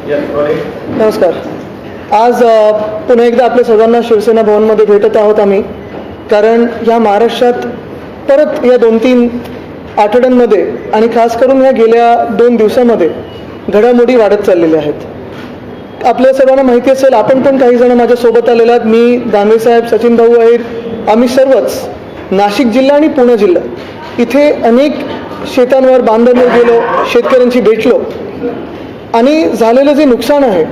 नमस्कार. आज पुन्हा एकदा आपल्या सर्वांना शिवसेना भवनमध्ये भेटत आहोत आम्ही, कारण या महाराष्ट्रात परत या 2-3 आठवड्यांमध्ये आणि खास करून या गेल्या 2 दिवसांमध्ये घडामोडी वाढत चाललेल्या आहेत. आपल्या सर्वांना माहिती असेल, आपण पण काही जण माझ्यासोबत आलेले आहेत. मी, दानवे साहेब, सचिन भाऊ अहिर, आम्ही सर्वच नाशिक जिल्हा आणि पुणे जिल्हा इथे अनेक शेतांवर बांधांवर गेलो, शेतकऱ्यांशी भेटलो आणि झालेलं जे नुकसान आहे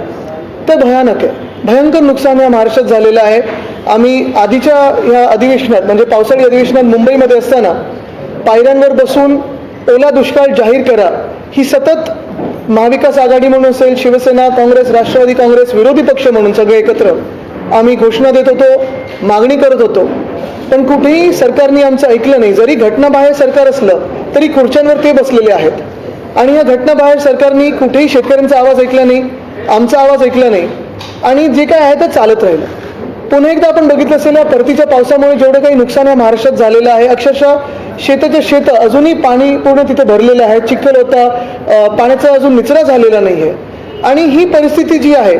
ते भयानक आहे. भयंकर नुकसान या महाराष्ट्रात झालेलं आहे. आम्ही आधीच्या या अधिवेशनात म्हणजे पावसाळी अधिवेशनात मुंबईमध्ये असताना पायऱ्यांवर बसून ओला दुष्काळ जाहीर करा ही सतत महाविकास आघाडी म्हणून असेल, शिवसेना, काँग्रेस, राष्ट्रवादी काँग्रेस, विरोधी पक्ष म्हणून सगळे एकत्र आम्ही घोषणा देत होतो, मागणी करत होतो. पण कुठेही सरकारने आमचं ऐकलं नाही. जरी घटनाबाह्य सरकार असलं तरी खुर्च्यांवर ते बसलेले आहेत आणि या घटनाबाह्य सरकारने कुठेही शेतकऱ्यांचा आवाज ऐकला नाही, आमचा आवाज ऐकला नाही आणि जे काय आहे ते चालत राहिलं. पुन्हा एकदा आपण बघितलं असेल, या परतीच्या पावसामुळे जेवढं काही नुकसान या महाराष्ट्रात झालेलं आहे, अक्षरशः शेताच्या शेतं अजूनही पाणी पूर्ण तिथे भरलेलं आहे, चिखल होता, पाण्याचा अजून निचरा झालेला नाही आहे आणि ही परिस्थिती जी आहे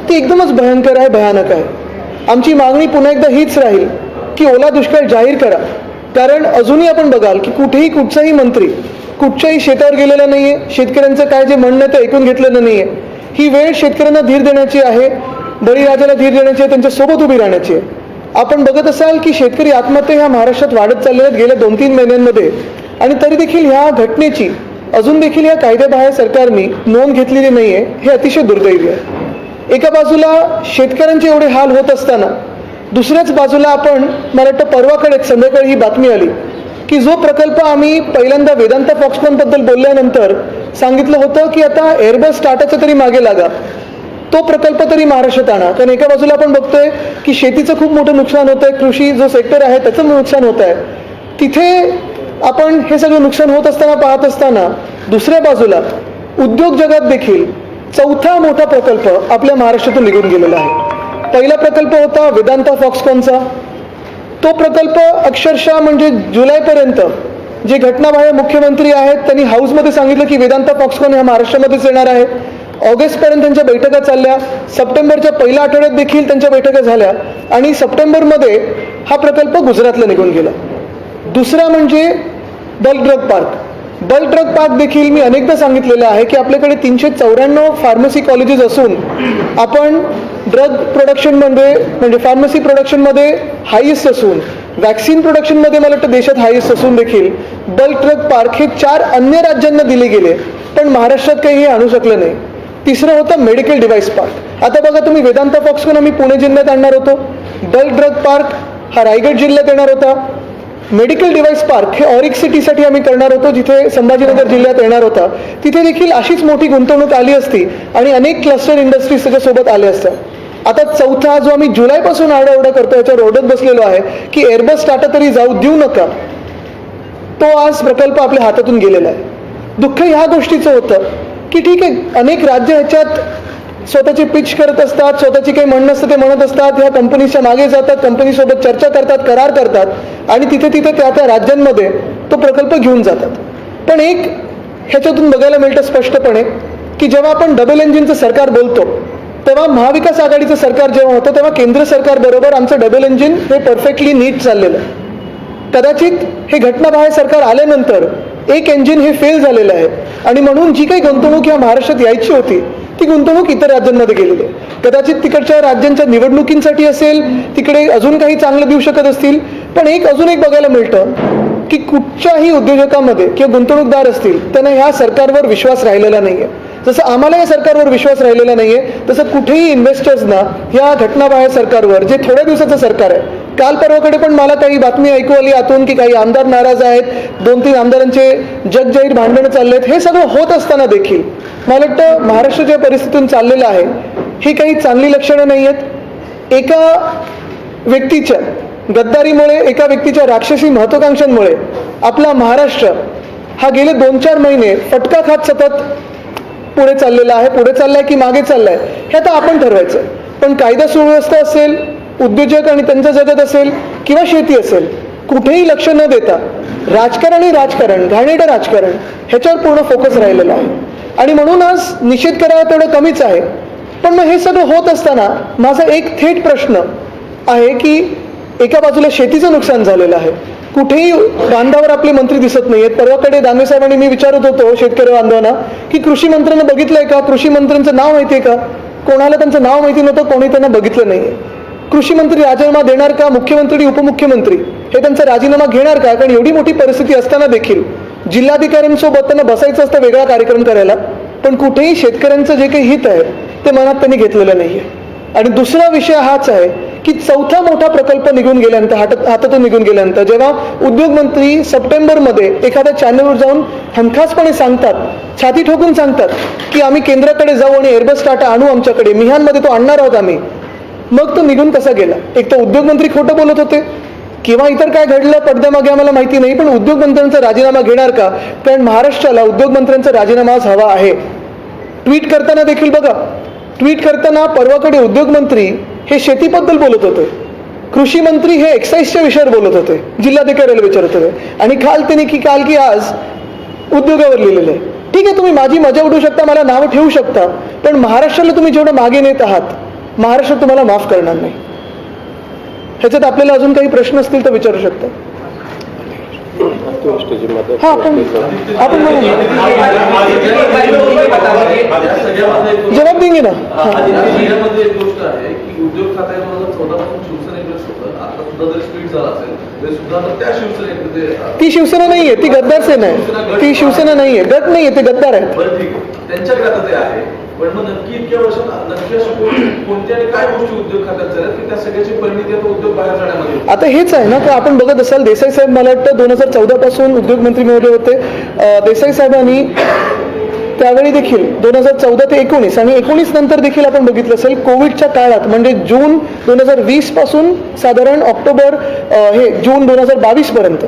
ती एकदमच भयंकर आहे, भयानक आहे. आमची मागणी पुन्हा एकदा हीच राहील की ओला दुष्काळ जाहीर करा. कारण अजूनही आपण बघाल की कुठेही कुठचाही मंत्री कुठच्याही शेतावर गेलेला नाहीये, शेतकऱ्यांचं काय जे म्हणणं ते ऐकून घेतलेलं नाहीये. ही वेळ शेतकऱ्यांना धीर देण्याची आहे, बळीराजाला धीर देण्याची आहे, त्यांच्यासोबत उभी राहण्याची आहे. आपण बघत असाल की शेतकरी आत्महत्या ह्या महाराष्ट्रात वाढत चालल्या आहेत गेल्या 2-3 महिन्यांमध्ये आणि तरी देखील ह्या घटनेची अजून देखील या कायद्याबाह्य सरकारने नोंद घेतलेली नाहीये. हे अतिशय दुर्दैवी आहे. एका बाजूला शेतकऱ्यांचे एवढे हाल होत असताना दुसऱ्याच बाजूला आपण, मला वाटतं परवाकडे संध्याकाळी ही बातमी आली की जो प्रकल्प आम्ही पहिल्यांदा वेदांता फॉक्सकॉनबद्दल बोलल्यानंतर सांगितलं होतं की आता एअरबस टाटाच्या तरी मागे लागा, तो प्रकल्प तरी महाराष्ट्रात आणा. कारण एका बाजूला आपण बघतोय की शेतीचं खूप मोठं नुकसान होत आहे, कृषी जो सेक्टर आहे त्याचं नुकसान होत आहे. तिथे आपण हे सगळं नुकसान होत असताना पाहत असताना दुसऱ्या बाजूला उद्योग जगात देखील 4था मोठा प्रकल्प आपल्या महाराष्ट्रातून निघून गेलेला आहे. पहिला प्रकल्प होता वेदांता फॉक्सकॉनचा. तो प्रकल्प अक्षरशः म्हणजे जुलैपर्यंत जे घटनाबाह्य मुख्यमंत्री आहेत त्यांनी हाऊसमध्ये सांगितलं की वेदांता फॉक्सकॉन ह्या महाराष्ट्रामध्येच येणार आहे. ऑगस्टपर्यंत त्यांच्या बैठका चालल्या, सप्टेंबरच्या पहिल्या आठवड्यात देखील त्यांच्या बैठका झाल्या आणि सप्टेंबरमध्ये हा प्रकल्प गुजरातला निघून गेला. दुसरा म्हणजे bulk drug park. Bulk drug park देखील मी अनेकदा सांगितलेलं आहे की आपल्याकडे 394 फार्मसी कॉलेजेस असून आपण ड्रग प्रोडक्शनमध्ये म्हणजे फार्मसी प्रोडक्शनमध्ये हायेस्ट असून, वॅक्सिन प्रोडक्शनमध्ये मला वाटतं देशात हायेस्ट असून देखील बल्क ड्रग पार्क हे 4 अन्य राज्यांना दिले गेले पण महाराष्ट्रात काही हे आणू शकलं नाही. तिसरं होतं मेडिकल डिव्हाइस पार्क. आता बघा तुम्ही, वेदांता फॉक्सकॉन आम्ही पुणे जिल्ह्यात आणणार होतो, बल्क ड्रग पार्क हा रायगड जिल्ह्यात येणार होता, मेडिकल डिव्हाइस पार्क हे ऑरिक सिटीसाठी आम्ही करणार होतो जिथे संभाजीनगर जिल्ह्यात येणार होता. तिथे देखील अशीच मोठी गुंतवणूक आली असती आणि अनेक क्लस्टर इंडस्ट्रीज त्याच्यासोबत आल्या असत्या. आता 4था जो आम्ही जुलैपासून आरडाओरडा करतो, याच्यावर ओरडत बसलेलो आहे की एअरबस टाटा तरी जाऊ देऊ नका, तो आज प्रकल्प आपल्या हातातून गेलेला आहे. दुःख ह्या गोष्टीचं होतं की ठीक आहे, अनेक राज्य ह्याच्यात स्वतःची पिच करत असतात, स्वतःची काही म्हणणं असतं ते म्हणत असतात, ह्या कंपनीच्या मागे जातात, कंपनीसोबत चर्चा करतात, करार करतात आणि तिथे तिथे त्या राज्यांमध्ये तो प्रकल्प घेऊन जातात. पण एक ह्याच्यातून बघायला मिळतं स्पष्टपणे की जेव्हा आपण डबल इंजिनचं सरकार बोलतो तेव्हा महाविकास आघाडीचं सरकार जेव्हा होतं तेव्हा केंद्र सरकार बरोबर आमचं डबल इंजिन हे परफेक्टली नीट चाललेलं. कदाचित हे घटनाबाह्य सरकार आल्यानंतर एक इंजिन हे फेल झालेलं आहे आणि म्हणून जी काही गुंतवणूक या महाराष्ट्रात यायची होती ती गुंतवणूक इतर राज्यांमध्ये गेलेली आहे. कदाचित तिकडच्या राज्यांच्या निवडणुकींसाठी असेल, तिकडे अजून काही चांगलं देऊ शकत असतील, पण अजून एक बघायला मिळतं की कुठच्याही उद्योजकांमध्ये किंवा गुंतवणूकदार असतील त्यांना ह्या सरकारवर विश्वास राहिलेला नाहीये. जसं आम्हाला या सरकारवर विश्वास राहिलेला नाहीये तसं कुठेही इन्व्हेस्टर्सना या घटनाबाह्य सरकारवर, जे थोड्या दिवसाचं सरकार आहे, काल परवाकडे पण मला काही बातमी ऐकू आली आतून की काही आमदार नाराज आहेत, 2-3 आमदारांचे जगजाहीर भांडणं चालले आहेत. हे सगळं होत असताना देखील मला वाटतं महाराष्ट्र ज्या परिस्थितीतून चाललेलं आहे ही काही चांगली लक्षणं नाही आहेत. एका व्यक्तीच्या गद्दारीमुळे, एका व्यक्तीच्या राक्षसी महत्वाकांक्षांमुळे आपला महाराष्ट्र हा गेले 2-4 महिने फटका खात सतत पुढे चाललेला आहे. पुढे चाललाय की मागे चाललाय हे आता आपण ठरवायचं. पण कायदा सुव्यवस्था असेल, उद्योजक आणि त्यांचं जगत असेल किंवा शेती असेल, कुठेही लक्ष न देता राजकारण, घाणेरडं राजकारण ह्याच्यावर पूर्ण फोकस राहिलेला आहे. आणि म्हणून आज निषेध करावा तेवढं कमीच आहे. पण मग हे सगळं होत असताना माझा एक थेट प्रश्न आहे की एका बाजूला शेतीचं नुकसान झालेलं आहे, कुठेही बांधावर आपले मंत्री दिसत नाहीयेत. परवाकडे दानवे साहेबांनी मी विचारत होतो शेतकरी बांधवांना की कृषी मंत्र्यांना बघितलंय का, कृषी मंत्र्यांचं नाव माहितीये का? कोणाला त्यांचं नाव माहिती नव्हतं, कोणी त्यांना बघितलं नाहीये. कृषी मंत्री राजीनामा देणार का? मुख्यमंत्री उपमुख्यमंत्री हे त्यांचा राजीनामा घेणार का? कारण एवढी मोठी परिस्थिती असताना देखील जिल्हाधिकाऱ्यांसोबत त्यांना बसायचं असतं वेगळा कार्यक्रम करायला, पण कुठेही शेतकऱ्यांचं जे काही हित आहे ते मनात त्यांनी घेतलेलं नाहीये. आणि दुसरा विषय हाच आहे की चौथा मोठा प्रकल्प निघून गेल्यानंतर हातातून निघून गेल्यानंतर जेव्हा उद्योग मंत्री सप्टेंबरमध्ये एखाद्या चॅनलवर जाऊन हमखासपणे सांगतात, छाती ठोकून सांगतात की आम्ही केंद्राकडे जाऊ आणि एअरबस टाटा आणू आमच्याकडे, मिहानमध्ये तो आणणार आहोत आम्ही, मग तो निघून कसा गेला? एक तर उद्योग मंत्री खोटं बोलत होते किंवा इतर काय घडलं पडद्यामागे आम्हाला माहिती नाही, पण उद्योग मंत्र्यांचा राजीनामा घेणार का? कारण महाराष्ट्राला उद्योग मंत्र्यांचा राजीनामा हवा आहे. ट्विट करताना देखील बघा, ट्विट करताना परवाकडे उद्योग मंत्री हे शेतीबद्दल बोलत होते, कृषी मंत्री हे एक्साईजच्या विषयावर बोलत होते, जिल्हाधिकाऱ्याला विचारत होते, आणि काल की आज उद्योगावर लिहिलेलं आहे. ठीक आहे, तुम्ही माझी मजा उडवू शकता, मला नावं ठेवू शकता, पण महाराष्ट्राला तुम्ही जेवढं मागे नेत आहात महाराष्ट्र तुम्हाला माफ करणार नाही. ह्याच्यात आपल्याला अजून काही प्रश्न असतील तर विचारू शकता. हा, आपण जवाब देंगे ना. उद्योग खात्यामध्ये 2014 पासून शिवसेनेकडे होतं, आता सुद्धा जर स्पीड झाला असेल तरी सुद्धा आता त्या शिवसेनेकडे. ती शिवसेना नाहीये, ती गद्दार सेना आहे. ती शिवसेना नाहीये, गट नाहीये, ते गद्दार आहेत. बरं ठीक आहे, त्यांच्याकडे आता ते आहे, पण मग नक्की इतक्या वर्षात नक्की अशा कोणत्या आणि काय गोष्टी उद्योग खात्यात झाल्यात की त्या सगळ्याची परिणिती आता उद्योग बाहेर जाण्यामध्ये? आता हेच आहे ना, तर आपण बघत असाल देसाई साहेब मला वाटतं 2014 पासून उद्योग मंत्री महोदय होते. देसाई साहेबांनी त्यावेळी देखील 2014 ते 19 आणि 19 नंतर देखील आपण बघितलं असेल कोविडच्या काळात, म्हणजे जून 2020 पासून साधारण ऑक्टोबर जून 2022 पर्यंत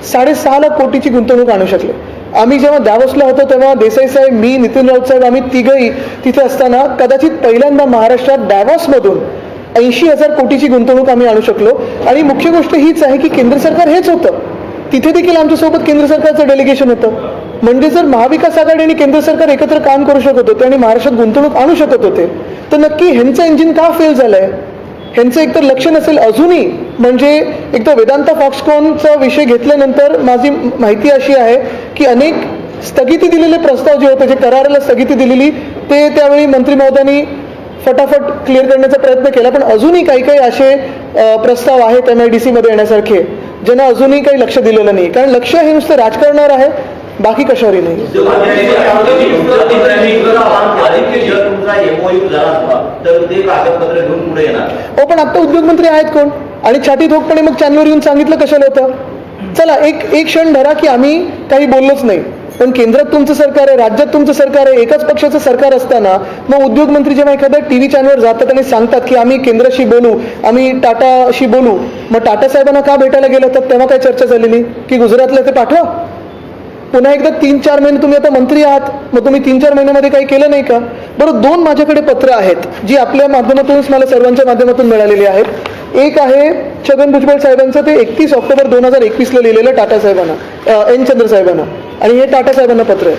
6.5 लाख कोटीची गुंतवणूक आणू शकले. आम्ही जेव्हा दावोसला होतो तेव्हा देसाई साहेब, मी, नितीन राऊत साहेब, आम्ही तिघही तिथे असताना कदाचित पहिल्यांदा महाराष्ट्रात दावोसमधून 80,000 कोटीची गुंतवणूक आम्ही आणू शकलो. आणि मुख्य गोष्ट हीच आहे की केंद्र सरकार हेच होतं, तिथे देखील आमच्यासोबत केंद्र सरकारचं डेलिगेशन होतं. म्हणजे जर महाविकास आघाडी आणि केंद्र सरकार एकत्र काम करू शकत होते आणि महाराष्ट्रात गुंतवणूक आणू शकत होते, तर नक्की ह्यांचं इंजिन का फेल झालंय? ह्यांचं एकतर लक्ष नसेल अजूनही. म्हणजे एकदा वेदांता फॉक्सकॉनचा विषय घेतल्यानंतर माझी माहिती अशी आहे की अनेक स्थगिती दिलेले प्रस्ताव जे होते, जे कराराला स्थगिती दिलेली, ते त्यावेळी मंत्री महोदयांनी फटाफट क्लिअर करण्याचा प्रयत्न केला. पण अजूनही काही असे प्रस्ताव आहेत MIDC मध्ये येण्यासारखे ज्यांना अजूनही काही लक्ष दिलेलं नाही. कारण लक्ष हे नुसतं राजकारणावर आहे, बाकी कशावरही नाही. हो, पण आता उद्योग मंत्री आहेत कोण? आणि छाती ठोकपणे मग चॅनलवर येऊन सांगितलं कशाला होतं? चला एक क्षण धरा की आम्ही काही बोललोच नाही, पण केंद्रात तुमचं सरकार आहे, राज्यात तुमचं सरकार आहे, एकाच पक्षाचं सरकार असताना मग उद्योग मंत्री जेव्हा एखाद्या TV चॅनलवर जातात आणि सांगतात की आम्ही केंद्राशी बोलू, आम्ही टाटाशी बोलू, मग टाटा साहेबांना का भेटायला गेलं तर तेव्हा काय चर्चा झालेली की गुजरातला ते पाठवा? पुन्हा एकदा 3-4 महिने तुम्ही आता मंत्री आहात, मग तुम्ही 3-4 महिन्यामध्ये काही केलं नाही का? बरं, 2 माझ्याकडे पत्र आहेत जी आपल्या माध्यमातूनच मला सर्वांच्या माध्यमातून मिळालेली आहेत. एक आहे छगन भुजबळ साहेबांचं, ते 31 ऑक्टोबर 2021 लिहिलेलं टाटा साहेबांना, N चंद्र साहेबांना, आणि हे टाटा साहेबांना पत्र आहे.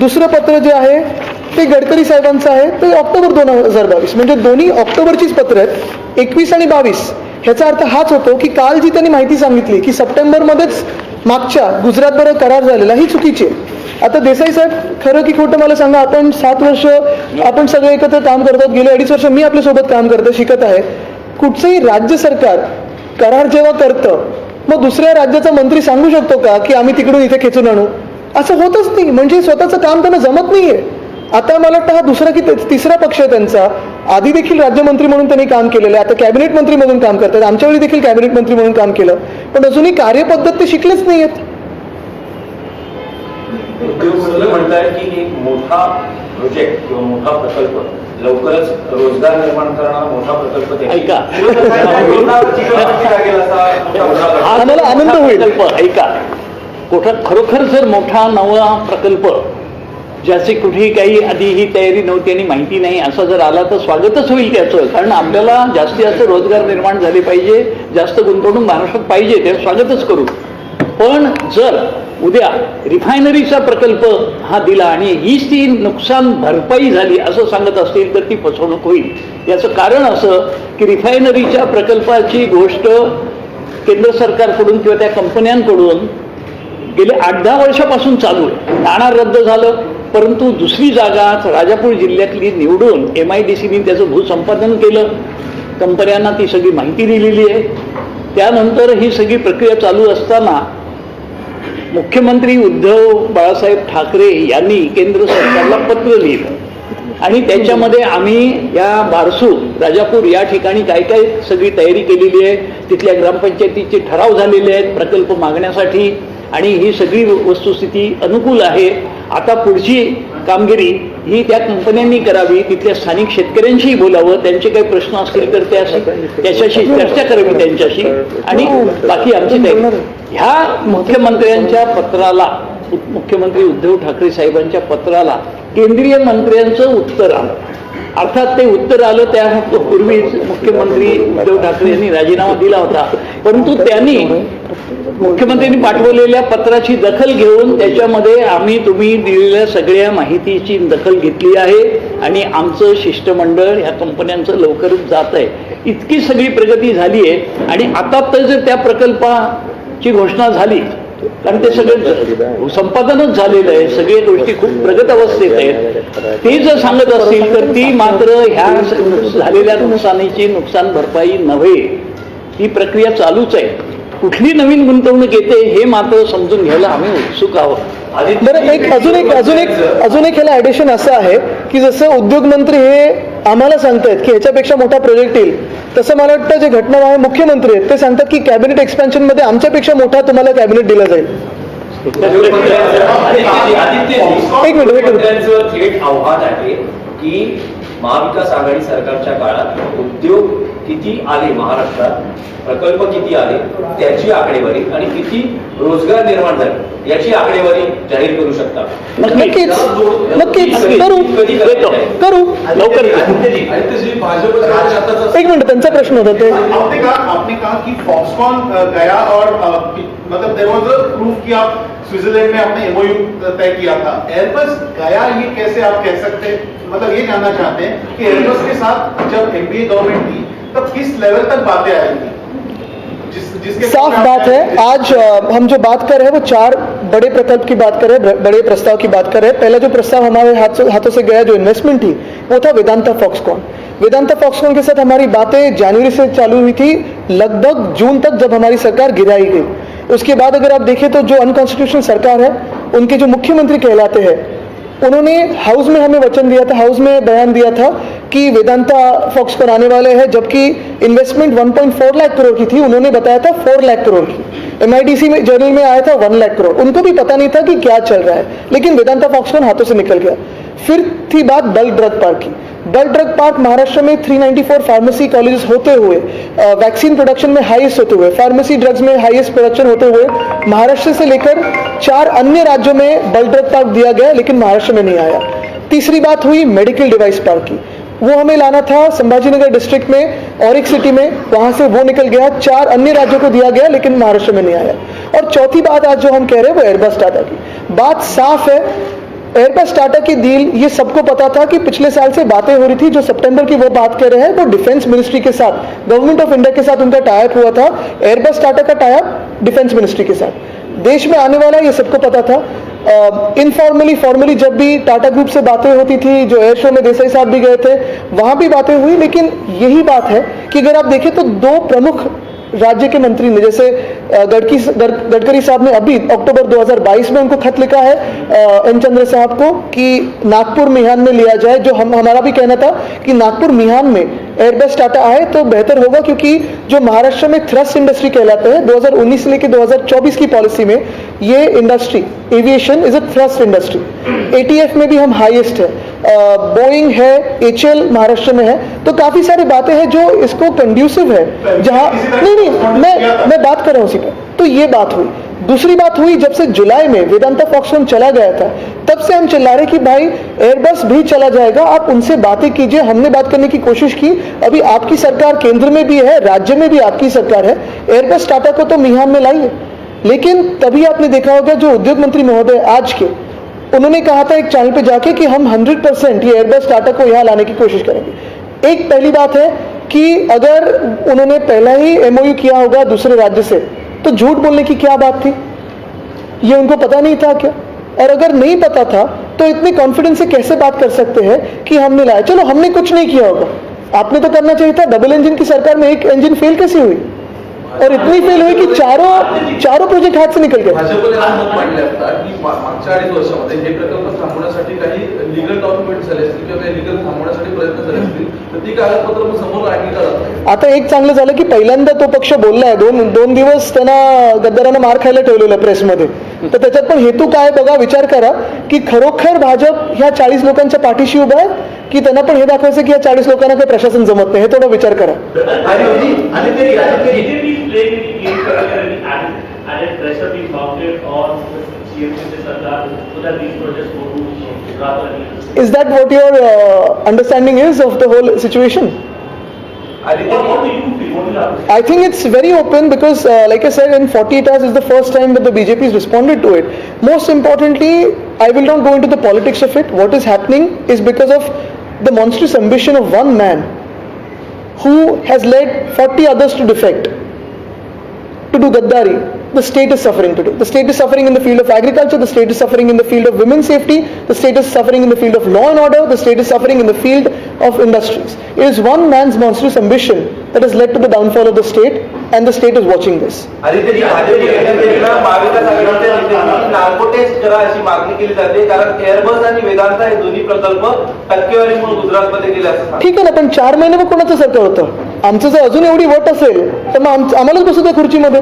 दुसरं पत्र जे आहे ते गडकरी साहेबांचं आहे, ते ऑक्टोबर 2022. म्हणजे दोन्ही ऑक्टोबरचीच पत्र आहेत, 21 आणि 22. ह्याचा अर्थ हाच होतो की काल जी त्यांनी माहिती सांगितली की सप्टेंबरमध्येच मागच्या गुजरातबरोबर करार झालेला, ही चुकीची आहे. आता देसाई साहेब, खरं की खोटं मला सांगा, आपण 7 वर्ष आपण सगळे एकत्र काम करतात, गेले 2.5 वर्ष मी आपल्यासोबत काम करतो, शिकत आहे. कुठचंही राज्य सरकार करार जेव्हा करतं, मग दुसऱ्या राज्याचा मंत्री सांगू शकतो का की आम्ही तिकडून इथे खेचून आणू? असं होतच नाही. म्हणजे स्वतःचं काम त्यांना जमत नाहीये. आता मला वाटतं हा दुसरा की तिसरा पक्ष आहे त्यांचा. आधी देखील राज्यमंत्री म्हणून त्यांनी काम केलेलं आहे, आता कॅबिनेट मंत्री म्हणून काम करतात, आमच्या वेळी देखील कॅबिनेट मंत्री म्हणून काम केलं, पण अजूनही कार्यपद्धत ते शिकलेच नाहीयेत. उद्योगमंत्री म्हणताय की एक मोठा प्रोजेक्ट किंवा मोठा प्रकल्प लवकरच रोजगार निर्माण करणारा मोठा प्रकल्प ऐका, आम्हाला आनंद होईल. ऐका, खरोखर जर मोठा नवा प्रकल्प ज्याची कुठेही काही आधी ही तयारी नव्हती आणि माहिती नाही असा जर आला तर स्वागतच होईल त्याचं. कारण आपल्याला जास्तीत जास्त रोजगार निर्माण झाले पाहिजे, जास्त गुंतवणूक महाराष्ट्रात पाहिजे, ते स्वागतच करू. पण जर उद्या रिफायनरीचा प्रकल्प हा दिला आणि हीच ती नुकसान भरपाई झाली असं सांगत असतील तर ती फसवणूक होईल. याचं कारण असं की रिफायनरीच्या प्रकल्पाची गोष्ट केंद्र सरकारकडून किंवा त्या कंपन्यांकडून गेले 8-10 वर्षापासून चालू आहे. नाणार रद्द झालं, परंतु दुसरी जागा राजापूर जिल्ह्यातली निवडून MIDCने त्याचं भूसंपादन केलं. कंपन्यांना ती सगळी माहिती दिलेली आहे. त्यानंतर ही सगळी प्रक्रिया चालू असताना मुख्यमंत्री उद्धव बाळासाहेब ठाकरे यांनी केंद्र सरकारला पत्र लिहिलं आणि त्याच्यामध्ये आम्ही या बारसू राजापूर या ठिकाणी काय काय सगळी तयारी केलेली आहे, तिथल्या ग्रामपंचायतीचे ठराव झालेले आहेत प्रकल्प मागण्यासाठी आणि ही सगळी वस्तुस्थिती अनुकूल आहे. आता पुढची कामगिरी ही त्या कंपन्यांनी करावी, तिथल्या स्थानिक शेतकऱ्यांशीही बोलावं, त्यांचे काही प्रश्न असतील तर त्याच्याशी चर्चा करावी त्यांच्याशी आणि बाकी आमची तयारी. ह्या मुख्यमंत्र्यांच्या पत्राला, मुख्यमंत्री उद्धव ठाकरे साहेबांच्या पत्राला केंद्रीय मंत्र्यांचं उत्तर आलं. अर्थात ते उत्तर आलं त्यापूर्वीच मुख्यमंत्री उद्धव ठाकरे यांनी राजीनामा दिला होता, परंतु त्यांनी मुख्यमंत्र्यांनी पाठवलेल्या पत्राची दखल घेऊन त्याच्यामध्ये आम्ही तुम्ही दिलेल्या सगळ्या माहितीची दखल घेतली आहे आणि आमचं शिष्टमंडळ ह्या कंपन्यांचं लवकरच जात आहे. इतकी सगळी प्रगती झाली आहे आणि आता तर जर त्या प्रकल्पाची घोषणा झाली, कारण ते सगळं संपादनच झालेलं आहे, सगळ्या गोष्टी खूप प्रगत अवस्थेत आहेत, ते जर सांगत असतील तर ती मात्र ह्या झालेल्या नुकसानीची नुकसान भरपाई नव्हे, ही प्रक्रिया चालूच आहे. कुठली नवीन गुंतवणूक येते हे मात्र समजून घ्यायला आम्ही उत्सुक आहोत. बरं, अजून एक ह्याला ॲडिशन असं आहे की जसं उद्योग मंत्री हे आम्हाला सांगतायत की ह्याच्यापेक्षा मोठा प्रोजेक्ट येईल, तसं मला वाटतं जे घटनाबाह्य मुख्यमंत्री आहेत ते सांगतात की कॅबिनेट एक्सपेन्शन मध्ये आमच्यापेक्षा मोठा तुम्हाला कॅबिनेट दिला जाईल. एक मिनिट. थेट आव्हान आहे की महाविकास आघाडी सरकारच्या काळात उद्योग किती आले महाराष्ट्रात, प्रकल्प किती आले त्याची आकडेवारी आणि किती रोजगार निर्माण झाले याची आकडेवारी जाहीर करू शकता. नक्कीच करू लवकर. एक मिनिट, त्यांचा प्रश्न होता ते. आपने कहा कि फॉक्सकॉन गया और मतलब देयर वाज अ प्रूफ कि आप स्विट्जरलैंड में आपने MOU तय किया था. एयरबस गया ये कैसे आप कह सकते हैं, मतलब ये जानना चाहते हैं कि एयरबस के साथ जब NDA गवर्नमेंट थी तब किस लेवल तक बातें आई थी? जिसके साफ बात है, आज हम जो बात कर रहे हैं वो 4 बड़े प्रकल्प की बात कर रहे हैं, बड़े प्रस्ताव की बात कर रहे हैं. पहला जो प्रस्ताव हमारे हाथों से गया, जो इन्वेस्टमेंट थी, वो था वेदांता फॉक्सकॉन. वेदांता फॉक्सकॉन के साथ हमारी बातें जनवरी से चालू हुई थी, लगभग जून तक जब हमारी सरकार गिराई गई. उसके बाद अगर आप देखें तो जो अनकॉन्स्टिट्यूशनल सरकार है, उनके जो मुख्यमंत्री कहलाते हैं, उन्होंने हाउस में हमें वचन दिया था, हाउस में बयान दिया था कि वेदांता फॉक्सकॉन आने वाले हैं, जबकि इन्वेस्टमेंट 1.4 लाख करोड़ की थी, उन्होंने बताया था 4 लाख करोड़ की. MIDC में जर्नल में आया था 1 लाख करोड़. उनको भी पता नहीं था कि क्या चल रहा है, लेकिन वेदांता फॉक्सकॉन हाथों से निकल गया. फिर थी बात बल्क ड्रग पार्क की. बल्क ड्रग पार्क महाराष्ट्र में 394 फार्मेसी कॉलेजेस होते हुए, वैक्सीन प्रोडक्शन में हाईएस्ट होते हुए, फार्मेसी ड्रग्स में हाईएस्ट प्रोडक्शन होते हुए महाराष्ट्र से लेकर 4 अन्य राज्यों में बल्क ड्रग पार्क दिया गया, लेकिन महाराष्ट्र में नहीं आया. तीसरी बात हुई मेडिकल डिवाइस पार्क की. वो हमें लाना था संभाजीनगर डिस्ट्रिक्ट में, ऑरिक सिटी में, वहां से वो निकल गया. 4 अन्य राज्यों को दिया गया, लेकिन महाराष्ट्र में नहीं आया. और चौथी बात आज जो हम कह रहे हैं वो एयरबस टाटा की. बात साफ है, एयरबस टाटा की डील, ये सबको पता था कि पिछले साल से बातें हो रही थी. जो सितंबर की वो बात कर रहे हैं वो डिफेंस मिनिस्ट्री के साथ, गवर्नमेंट ऑफ इंडिया के साथ उनका टाइप हुआ था. एयरबस टाटा का टाइप डिफेंस मिनिस्ट्री के साथ देश में आने वाला, ये सबको पता था. इनफॉर्मली फॉर्मली जब भी टाटा ग्रुप से बातें होती थी, जो एयर शो में देसाई साहब भी गए थे, वहां भी बातें हुई. लेकिन यही बात है कि अगर आप देखें तो 2 प्रमुख राज्य के मंत्री ने, जैसे गडकरी साहब ने अभी अक्टूबर 2022 में उनको खत लिखा है एन चंद्र साहब को कि नागपुर मिहान में लिया जाए. जो हमारा भी कहना था कि नागपुर मिहान में एयरबस टाटा आए तो बेहतर होगा, क्योंकि जो महाराष्ट्र में थ्रस्ट इंडस्ट्री कहलाते हैं, 2019 से लेकर 2024 की पॉलिसी में ये industry aviation is a thrust industry. ATF में भी हम हाईएस्ट है, बोइंग है, HL महाराष्ट्र में है. तो काफी सारी बातें हैं जो इसको कंड्यूसिव है. जहां नहीं मैं बात कर रहा हूं उसी पर. तो ये बात हुई. दूसरी बात हुई, जब से जुलाई में वेदांता फॉक्सकॉन चला गया था, तब से हम चिल्ला रहे कि भाई एयरबस भी चला जाएगा, आप उनसे बातें कीजिए. हमने बात करने की कोशिश की. अभी आपकी सरकार केंद्र में भी है, राज्य में भी आपकी सरकार है. एयरबस टाटा को तो मिहान में लाइए. लेकिन तभी आपने देखा होगा जो उद्योग मंत्री महोदय आज के, उन्होंने कहा था एक चैनल पे जाके कि हम 100% ये एयरबस टाटा को यहाँ लाने की कोशिश करेंगे। एक पहली बात है कि अगर उन्होंने पहला ही एमओयू किया होगा दूसरे राज्य से तो झूठ बोलने की क्या बात थी? ये उनको पता नहीं था क्या? और अगर नहीं पता था तो इतने कॉन्फिडेंस से कैसे बात कर सकते हैं कि हमने लाया? चलो हमने कुछ नहीं किया होगा, आपने तो करना चाहिए था। डबल इंजन की सरकार में एक इंजन फेल कैसे हुई? और इतनी फेल हुई कि चारों प्रोजेक्ट हाथ से निकल गए। भाजपने असं मत मांडले असतात की मागच्या 2.5 वर्षामध्ये हे प्रकल्प थांबवण्यासाठी काही लीगल डॉक्युमेंट झाले असतील किंवा काही लीगल थांबवण्यासाठी प्रयत्न झाले असतील तर ती कागदपत्र मग समोर आणली का जात नाही? आता एक चांगलं झालं की पहिल्यांदा तो पक्ष बोललाय, दोन दिवस त्यांना गद्दारांना मार खायला ठेवलेलं प्रेसमध्ये, तर त्याच्यात पण हेतू काय बघा, विचार करा की खरोखर भाजप ह्या 40 लोकांच्या पाठीशी उभा आहे की त्यांना पण हे दाखवायचं की या 40 लोकांना काही प्रशासन जमत नाही, हे थोडा विचार करा। Is that what your understanding is of the whole situation? I think it's very open because like I said, in 48 hours is the first time that the BJP has responded to it. Most importantly, I will not go into the politics of it. What is happening is because of the monstrous ambition of one man who has led 40 others to defect, to do Gaddari. The state is suffering today. The state is suffering in the field of agriculture, the state is suffering in the field of women's safety, the state is suffering in the field of law and order, the state is suffering in the field of industries. It is one man's monstrous ambition that has led to the downfall of the state, and the state is watching this. आदित्यजी, भाजप एकंदरीतला महाविकास आघाडीच्या नेत्यांनी narco taste करा अशी मागणी केली जाते, कारण Airbus आणि वेदांता हे दोन्ही प्रकल्प टक्केवारीमुळे गुजरातमध्ये गेले असं ठीक आहे ना, पण 4 महिने कोणाचं सरकार होतं? आमचं जर अजून एवढी वट असेल तर मग आम्हालाच बसू द्या खुर्चीमध्ये।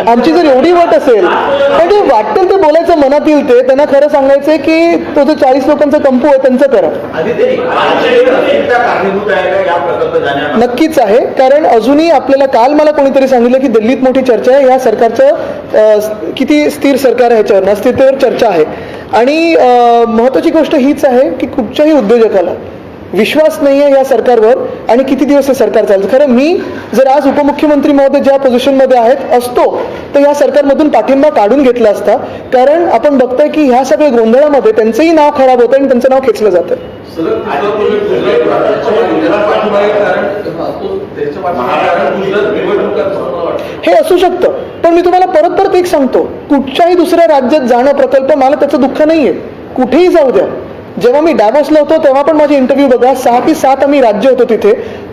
आमची जर एवढी वट असेल तर ते वाटेल ते बोलायचं, मनात येईल ते, त्यांना खरं सांगायचंय की तो जो 40 लोकांचा कंपू आहे त्यांचं करा। नक्कीच आहे, कारण अजूनही आपल्याला काल मला कोणीतरी सांगितलं की दिल्लीत मोठी चर्चा आहे, या सरकारचं किती स्थिर सरकार आहे याच्यावर, अस्थिरतेवर चर्चा आहे। आणि महत्वाची गोष्ट हीच आहे की कुठच्याही उद्योजकाला विश्वास नाही आहे या सरकारवर आणि किती दिवस हे सरकार चालतं। खरं मी जर आज उपमुख्यमंत्री महोदय ज्या पोझिशनमध्ये आहेत असतो तर या सरकारमधून पाठिंबा काढून घेतला असता, कारण आपण बघतोय की ह्या सगळ्या गोंधळामध्ये त्यांचंही नाव खराब होतं आणि त्यांचं नाव खेचलं जातं। हे असू शकतं, पण मी तुम्हाला परत एक सांगतो, कुठच्याही दुसऱ्या राज्यात जाणं प्रकल्प मला त्याचं दुःख नाहीये, कुठेही जाऊ द्या। जेव्हा मी डॅवोसला होतो तेव्हा पण माझे इंटरव्ह्यू बघा, 6 की 7 आम्ही राज्य होतो तिथे,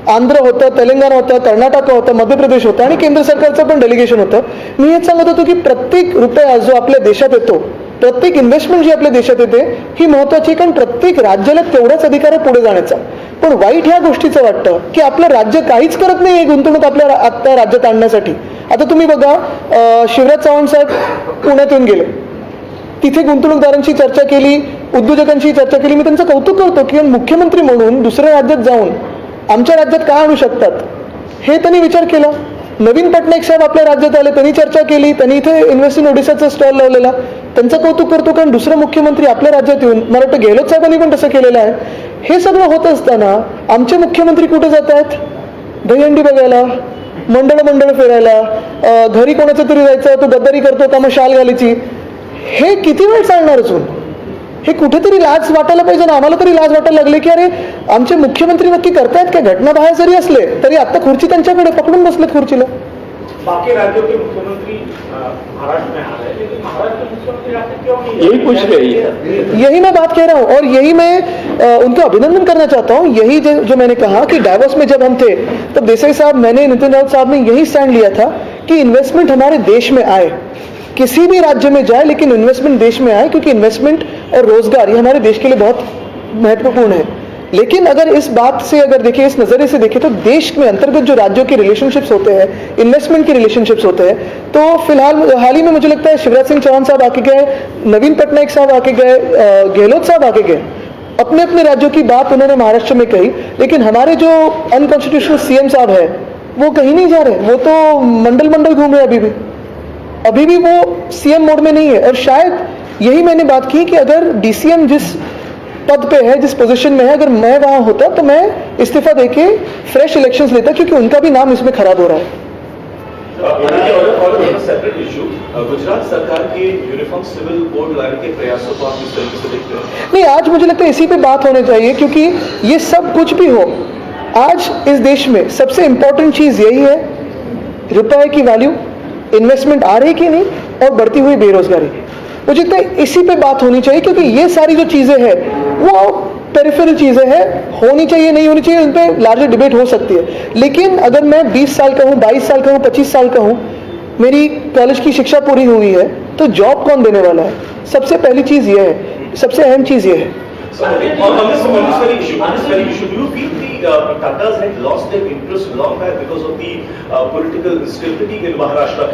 आंध्र होतं, तेलंगणा होतं, कर्नाटक होतं, मध्य प्रदेश होतं आणि केंद्र सरकारचं पण डेलिगेशन होतं। मी हेच सांगत होतो की प्रत्येक रुपया जो आपल्या देशात येतो, प्रत्येक इन्व्हेस्टमेंट जी आपल्या देशात येते ही महत्वाची, कारण प्रत्येक राज्याला तेवढाच अधिकार आहे पुढे जाण्याचा। पण वाईट ह्या गोष्टीचं वाटतं की आपलं राज्य काहीच करत नाही हे गुंतवणूक आपल्या राज्यात आणण्यासाठी। आता तुम्ही बघा, शिवराज चव्हाण साहेब पुण्यात येऊन गेले, तिथे गुंतवणूकदारांची चर्चा केली, उद्योजकांची चर्चा केली। मी त्यांचं कौतुक करतो की मुख्यमंत्री म्हणून दुसऱ्या राज्यात जाऊन आमच्या राज्यात काय आणू शकतात हे त्यांनी विचार केला। नवीन पटनायक साहेब आपल्या राज्यात आले, त्यांनी चर्चा केली, त्यांनी इथे इन्व्हेस्ट इन ओडिशाचा स्टॉल लावलेला, त्यांचं कौतुक करतो, कारण दुसरा मुख्यमंत्री आपल्या राज्यात येऊन, मला वाटतं गेहलोत साहेबांनी पण तसं केलेलं आहे। हे सगळं होत असताना आमचे मुख्यमंत्री कुठे जात आहेत? दहीहंडी बघायला, मंडळ फिरायला, घरी कोणाचं तरी जायचं, तो गद्दारी करतो का मग शाल घालायची। हे किती वेळ चालणार अजून? हे कुठेतरी लाज वाटायला पाहिजे ना, आम्हाला तरी लाज वाटायला लागले की अरे आमचे मुख्यमंत्री नक्की करतायत काय? घटना बाहेर जरी असले तरी आता खुर्ची त्यांच्याकडे पकडून बसलेत खुर्चीला। बाकी राज्यों के मुख्यमंत्री महाराष्ट्र में आ रहे हैं, लेकिन महाराष्ट्र के मुख्यमंत्री आते क्यों नहीं? यही पूछ रही है, यही मैं बात कह रहा हूँ और यही मैं उनका अभिनंदन करना चाहता हूँ। यही जो मैंने कहा कि डावोस में जब हम थे तब देसाई साहब, मैंने, नितिन राउत साहब ने यही स्टैंड लिया था कि इन्वेस्टमेंट हमारे देश में आए, किसी भी राज्य में जाए लेकिन इन्वेस्टमेंट देश में आए, क्योंकि इन्वेस्टमेंट और रोजगार ये हमारे देश के लिए बहुत महत्वपूर्ण है। लेकिन अगर इस बात से अगर देखें, इस नज़रिए से देखें तो देश में अंतर्गत जो राज्यों के रिलेशनशिप्स होते हैं, इन्वेस्टमेंट के रिलेशनशिप्स होते हैं, तो फिलहाल हाल ही में मुझे लगता है शिवराज सिंह चौहान साहब आके गए, नवीन पटनायक साहब आके गए, गहलोत साहब आके गए, अपने अपने राज्यों की बात उन्होंने महाराष्ट्र में कही। लेकिन हमारे जो अनकॉन्स्टिट्यूशनल सीएम साहब है वो कहीं नहीं जा रहे, वो तो मंडल घूम रहे हैं, अभी भी वो सीएम मोड में नहीं है। और शायद यही मैंने बात की कि अगर डीसीएम जिस पद पे है, जिस पोजीशन में है, अगर मैं वहां होता तो मैं इस्तीफा देके फ्रेश इलेक्शंस लेता, क्योंकि उनका भी नाम इसमें खराब हो रहा है। सेपरेट इशू, गुजरात सरकार के यूनिफॉर्म सिविल कोड लाने के प्रयासों को आप किस तरीके से देखते हैं? नहीं, आज मुझे लगता है इसी पे बात होनी चाहिए, क्योंकि ये सब कुछ भी हो, आज इस देश में सबसे इंपॉर्टेंट चीज यही है, रुपए की वैल्यू, इन्वेस्टमेंट आ रही कि नहीं, और बढ़ती हुई बेरोजगारी। मुझे लगता है इसी पे बात होनी चाहिए, क्योंकि ये सारी जो चीजें हैं वो पेरिफेरल चीजें हैं, होनी चाहिए नहीं होनी चाहिए उन पर लार्जर डिबेट हो सकती है। लेकिन अगर मैं 20 साल का हूँ, 22 साल का हूँ, 25 साल का हूँ, मेरी कॉलेज की शिक्षा पूरी हुई है, तो जॉब कौन देने वाला है? सबसे पहली चीज ये है, सबसे अहम चीज ये है। So, on this very issue, do you feel the Tatas had lost their interest long back because of the political instability in Maharashtra?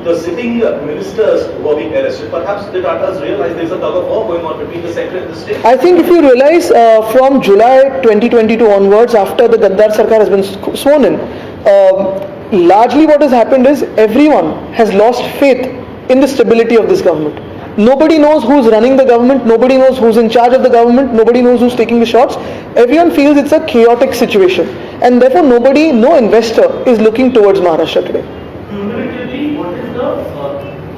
The sitting ministers who are being arrested, perhaps the Tatas realize there's a tug of war going on between the center and the state? I think if you realize from July 2022 onwards, after the Gaddar Sarkar has been sworn in, largely what has happened is everyone has lost faith in the stability of this government. Nobody knows who's running the government, nobody knows who's in charge of the government, nobody knows who's taking the shots. Everyone feels it's a chaotic situation, and therefore no investor is looking towards Maharashtra today. Cumulatively, what is the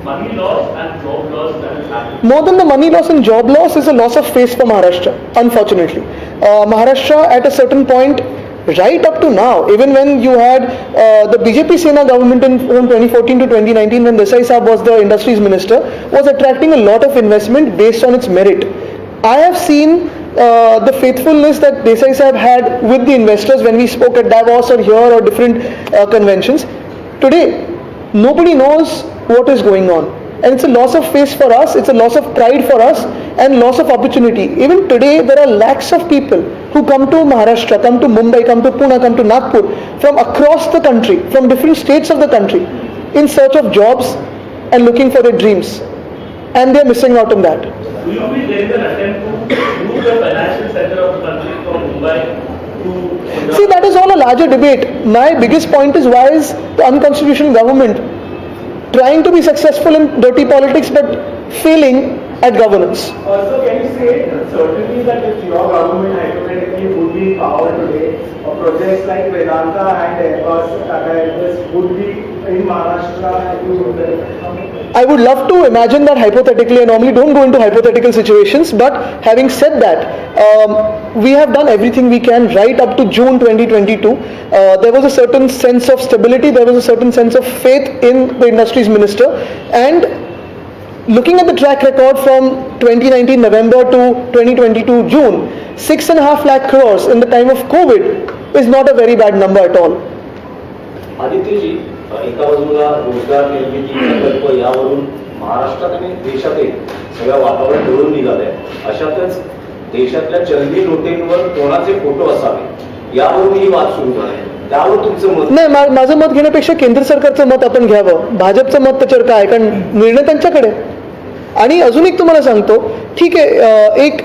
money loss and job loss that is happening? More than the money loss and job loss is a loss of face for Maharashtra, unfortunately. Maharashtra at a certain point, right up to now, even when you had the BJP Sena government from 2014 to 2019, when Desai Saab was the industries minister, was attracting a lot of investment based on its merit. I have seen the faithfulness that Desai Saab had with the investors when we spoke at Davos or here or different conventions. Today, nobody knows what is going on. And it's a loss of face for us, it's a loss of pride for us, and loss of opportunity. Even today, there are lakhs of people who come to Maharashtra, come to Mumbai, come to Pune, come to Nagpur, from across the country, from different states of the country, in search of jobs and looking for their dreams. And they're missing out on that. Do you feel there is an attempt to move the financial center of the country from Mumbai to... See, that is all a larger debate. My biggest point is, why is the unconstitutional government trying to be successful in dirty politics but failing at governance? Also, can you say certainly that if your government hypothetically would be in power today, projects like Vedanta and Airbus would be in Maharashtra and you would benefit? I would love to imagine that hypothetically. I normally don't go into hypothetical situations, but having said that, we have done everything we can right up to June 2022. There was a certain sense of stability, there was a certain sense of faith in the industries minister, and looking at the track record from 2019 November to 2022 June, 6.5 lakh crores in the time of COVID is not a very bad number at all. आदित्यजी, एका बाजूला रोजगार निर्मिती प्रकल्प यावरून महाराष्ट्रात आणि देशातील सगळं वातावरण ढवळून निघालंय. अशातच देशातल्या चलनी नोटेंवर कोणाचे फोटो असावे यावरून ही वाद सुरू झालाय. त्यावर तुमचं मत? नाही, माझं मत घेण्यापेक्षा केंद्र सरकारचं मत आपण घ्यावं. भाजपचं मत त्याच्यावर काय, कारण निर्णय त्यांच्याकडे. आणि अजून एक तुम्हाला सांगतो, ठीक आहे, एक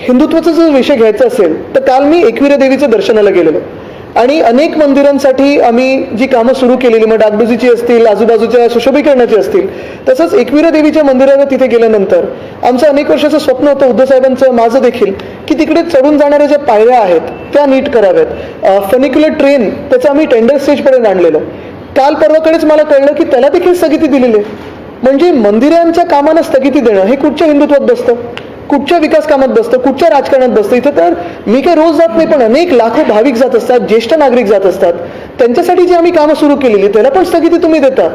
हिंदुत्वाचा जर विषय घ्यायचा असेल तर काल मी एकविरा देवीच्या दर्शनाला गेलेलो, आणि अनेक मंदिरांसाठी आम्ही जी कामं सुरू केलेली, मग डागडुजीची असतील, आजूबाजूच्या सुशोभीकरणाची असतील, तसंच एकविरा देवीच्या मंदिराला तिथे गेल्यानंतर आमचं अनेक वर्षाचं स्वप्न होतं, उद्धव साहेबांचं, माझं देखील, की तिकडे चढून जाणाऱ्या ज्या पायऱ्या आहेत त्या नीट कराव्यात. फनिक्युलर ट्रेन, त्याचं आम्ही टेंडर स्टेजपर्यंत आणलेलं. काल परवाकडेच मला कळलं की त्याला देखील स्थगिती दिलेली आहे. म्हणजे मंदिरांच्या कामांना स्थगिती देणं हे कुठच्या हिंदुत्वात बसतं, कुठच्या विकास कामात बसतं, कुठच्या राजकारणात बसतं? इथं तर मी काय रोज जात नाही, पण अनेक लाखो भाविक जात असतात, ज्येष्ठ नागरिक जात असतात. त्यांच्यासाठी जी आम्ही कामं सुरू केलेली त्याला पण स्थगिती तुम्ही देता.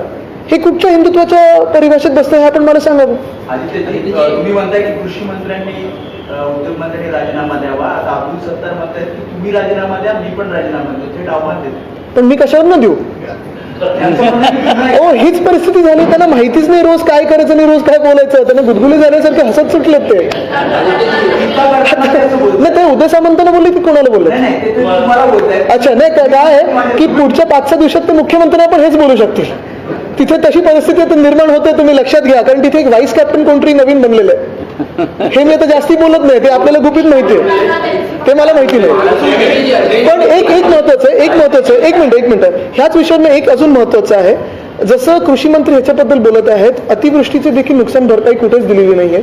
हे कुठच्या हिंदुत्वाच्या परिभाषेत बसतं हे आपण मला सांगावं. आदित्यजी, तुम्ही म्हणताय की कृषी मंत्र्यांनी उद्योगमंत्र्यांनी राजीनामा द्यावा. आता अब्दुल सत्तार म्हणतायत की तुम्ही राजीनामा द्या, मी पण राजीनामा देतो, थेट आव्हान देतो. पण मी कशावर न देऊ? हो, हीच परिस्थिती झाली. त्यांना माहितीच नाही रोज काय करायचं आणि रोज काय बोलायचं. त्यांना गुदगुले झाल्यासारखे हसत सुटलेत ते. नाही, ते उदय सामंतांना बोलले की कोणाला बोलले? अच्छा, नाही, काय आहे की पुढच्या 5-6 दिवसात ते मुख्यमंत्र्यांना पण हेच बोलू शकतील. तिथे तशी परिस्थिती आता निर्माण होते, तुम्ही लक्षात घ्या. कारण तिथे एक व्हाईस कॅप्टन कोणतरी नवीन बनलेलं आहे. हे मी आता जास्ती बोलत नाही, ते आपल्याला गुपित माहिती आहे, ते मला माहिती नाही. पण एक महत्वाचं एक मिनिट ह्याच विषयावर एक अजून महत्वाचं आहे. जसं कृषी मंत्री ह्याच्याबद्दल बोलत आहेत, अतिवृष्टीचे देखील नुकसान भरपाई कुठेच दिलेली नाहीये.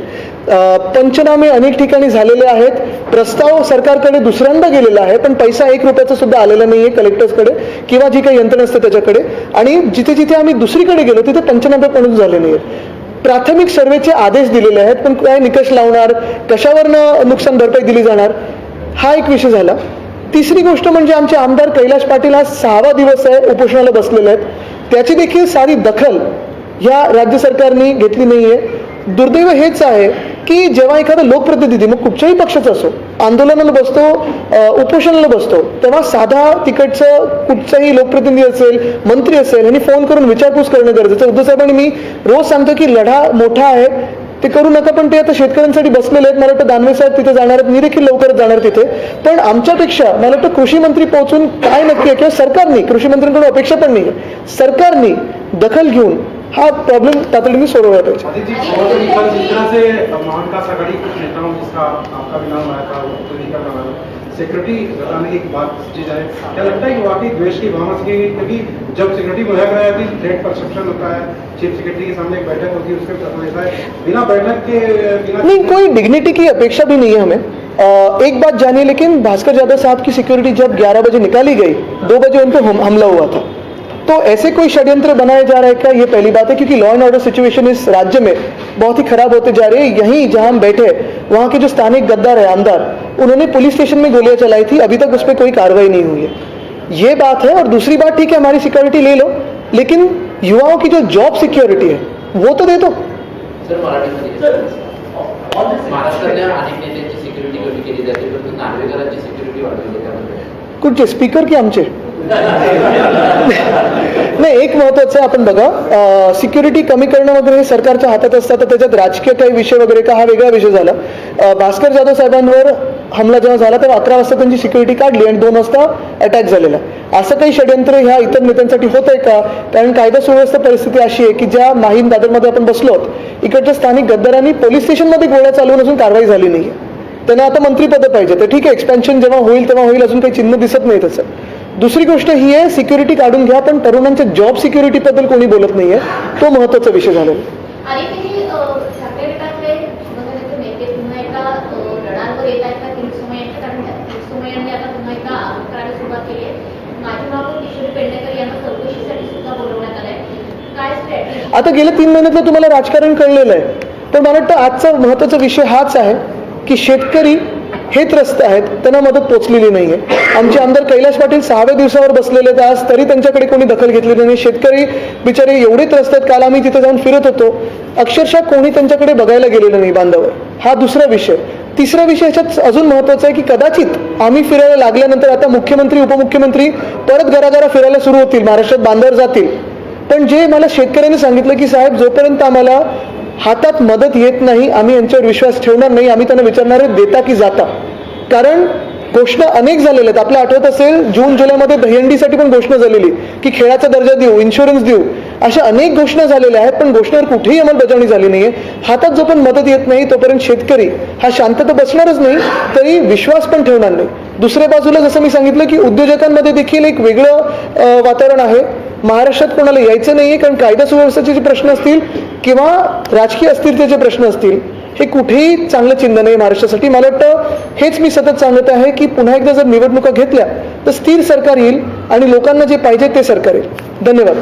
पंचनामे अनेक ठिकाणी झालेले आहेत. प्रस्ताव सरकारकडे दुसऱ्यांदा गेलेला आहे, पण पैसा 1 रुपयाचा सुद्धा आलेला नाहीये कलेक्टर्सकडे किंवा जी काही यंत्रणा असते त्याच्याकडे. आणि जिथे जिथे आम्ही दुसरीकडे गेलो तिथे पंचनामे पण झाले नाहीये. प्राथमिक सर्वेचे आदेश दिलेले आहेत, पण काय निकष लावणार, कशावरनं नुकसान भरपाई दिली जाणार, हा एक विषय झाला. तिसरी गोष्ट म्हणजे आमचे आमदार कैलाश पाटील हा 6वा दिवस आहे उपोषणाला बसलेले आहेत. त्याची देखील सारी दखल या राज्य सरकारने घेतली नाहीये. दुर्दैव हेच आहे की जेव्हा एखादा लोकप्रतिनिधी, मग कुठच्याही पक्षाचा असो, आंदोलनाला बसतो, उपोषणाला बसतो, तेव्हा साधा तिकडचं कुठचाही लोकप्रतिनिधी असेल, मंत्री असेल, यांनी फोन करून विचारपूस करणं गरजेचं. उद्धव साहेबांनी मी रोज सांगतो की लढा मोठा आहे, ते करू नका, पण ते आता शेतकऱ्यांसाठी बसलेले आहेत. मला वाटतं दानवे साहेब तिथे जाणार आहेत, मी देखील लवकरच जाणार तिथे. पण आमच्यापेक्षा मला वाटतं कृषी मंत्री पोहोचून काय नक्की आहे, किंवा सरकारने, कृषी मंत्र्यांकडून अपेक्षा पण नाही, सरकारने दखल घेऊन हा प्रॉब्लेम तातडीने सोडवला पाहिजे. अदिति जी, बहुत विशाल जिस तरह से महाविकास आघाड़ी कुछ नेताओं जिसका आपका भी नाम आया था, का नाम आया, सिक्योरिटी बताने की बात की जाए, क्या लगता है कि वाकई द्वेष की भावना से, क्योंकि जब सिक्योरिटी मुहैया कराया थी, थ्रेट परसेप्शन होता है, चीफ सेक्रेटरी के सामने एक बैठक होती है, उसके प्रश्न ऐसा है, बिना बैठक के नहीं, कोई डिग्निटी की अपेक्षा भी नहीं है हमें. एक बात जानिए, लेकिन भास्कर यादव साहब की सिक्योरिटी जब 11 बजे निकाली गई, 2 बजे उन पर हमला हुआ था. तो ऐसे कोई षड्यंत्र बनाया जा रहा है क्या, ये पहली बात है, क्योंकि लॉ एंड ऑर्डर सिचुएशन इस राज्य में बहुत ही खराब होते जा रही है. यहीं जहां हम बैठे, वहां के जो स्थानिक गद्दार है, आमदार, उन्होंने पुलिस स्टेशन में गोलियां चलाई थी, अभी तक उस पर कोई कार्रवाई नहीं हुई है. ये बात है. और दूसरी बात, ठीक है हमारी सिक्योरिटी ले लो, लेकिन युवाओं की जो जॉब सिक्योरिटी है वो तो दे दो. सर, मराठीमध्ये महाराष्ट्रातल्या अनेक नेत्यांची सिक्युरिटी कमी केली जाते, परंतु नार्वेकरांची सिक्युरिटी वाढवली त्यामध्ये कुठचे स्पीकर की आमचे? नाही, एक महत्वाचं आहे, आपण बघा, सिक्युरिटी कमी करणं वगैरे हे सरकारच्या हातात असतात, तर त्याच्यात राजकीय काही विषय वगैरे का, हा वेगळा विषय झाला. भास्कर जाधव साहेबांवर हमला जेव्हा झाला तेव्हा 11 वाजता त्यांची सिक्युरिटी काढली आणि 2 वाजता अटॅक झालेला. असं काही षड्यंत्र ह्या इतर नेत्यांसाठी होत आहे का? कारण कायदा सुव्यवस्था परिस्थिती अशी आहे की ज्या माहीम दादरमध्ये आपण बसलो, इकडच्या स्थानिक गद्दारांनी पोलीस स्टेशनमध्ये गोळ्या चालवून अजून कारवाई झाली नाही. त्यांना आता मंत्रीपद पाहिजे, तर ठीक आहे, एक्सपेन्शन जेव्हा होईल तेव्हा होईल, अजून काही चिन्ह दिसत नाही तसं. दुसरी गोष्ट ही आहे, सिक्युरिटी काढून घ्या, पण तरुणांच्या जॉब सिक्युरिटी बद्दल कोणी बोलत नाहीये, तो महत्वाचा विषय झालेला. आणि तुम्ही ठाकरे गटातले शिवसेनेचे नेते पुन्हा एकदा लढांवर येत आहेत का? किरीटसोमय्या यांच्या, कारण किरीटसोमय्यांनी आता पुन्हा एकदा आरोप करायला सुरुवात केली आहे. माजी महापौर किशोरी पेडणेकर यांना चौकशीसाठी सुद्धा बोलवण्यात आलंय. काय स्ट्रॅटेजी? आता गेल्या 3 महिन्यातलं तुम्हाला राजकारण कळलेलं आहे, पण मला वाटतं आजचा महत्वाचा विषय हाच आहे की शेतकरी हे त्रस्त आहेत, त्यांना मदत पोचलेली नाहीये. आमचे आमदार कैलाश पाटील 6व्या दिवसावर बसलेले आहेत आज, तरी त्यांच्याकडे कोणी दखल घेतलेली नाही. शेतकरी बिचारे एवढे त्रस्त आहेत, काल आम्ही तिथे जाऊन फिरत होतो, अक्षरशः कोणी त्यांच्याकडे बघायला गेलेलं नाही बांधावर. हा दुसरा विषय. तिसरा विषय ह्याच्यात अजून महत्वाचा आहे की कदाचित आम्ही फिरायला लागल्यानंतर आता मुख्यमंत्री, उपमुख्यमंत्री परत घराघरा फिरायला सुरू होतील, महाराष्ट्रात बांधावर जातील. पण जे मला शेतकऱ्यांनी सांगितलं की साहेब, जोपर्यंत आम्हाला हातात मदत येत नाही, आम्ही यांच्यावर विश्वास ठेवणार नाही. आम्ही त्यांना विचारणार आहे देता की जाता. कारण घोषणा अनेक झालेल्या आहेत. आपल्याला आठवत असेल, जून जुलैमध्ये दहीहंडीसाठी पण घोषणा झालेली की खेळाचा दर्जा देऊ, इन्शुरन्स देऊ, अशा अनेक घोषणा झालेल्या आहेत, पण घोषणेवर कुठेही अंमलबजावणी झाली नाहीये. हातात जो पण मदत येत नाही तोपर्यंत शेतकरी हा शांतता बसणारच नाही, तरी विश्वास पण ठेवणार नाही. दुसऱ्या बाजूला जसं मी सांगितलं की उद्योजकांमध्ये देखील एक वेगळं वातावरण आहे. महाराष्ट्रात कोणाला यायचं नाहीये, कारण कायदा सुव्यवस्थेचे जे प्रश्न असतील किंवा राजकीय अस्थिरतेचे प्रश्न असतील, हे कुठेही चांगलं चिन्ह नाही महाराष्ट्रासाठी. मला वाटतं हेच मी सतत सांगत आहे की पुन्हा एकदा जर निवडणुका घेतल्या तर स्थिर सरकार येईल आणि लोकांना जे पाहिजे ते सरकार येईल. धन्यवाद.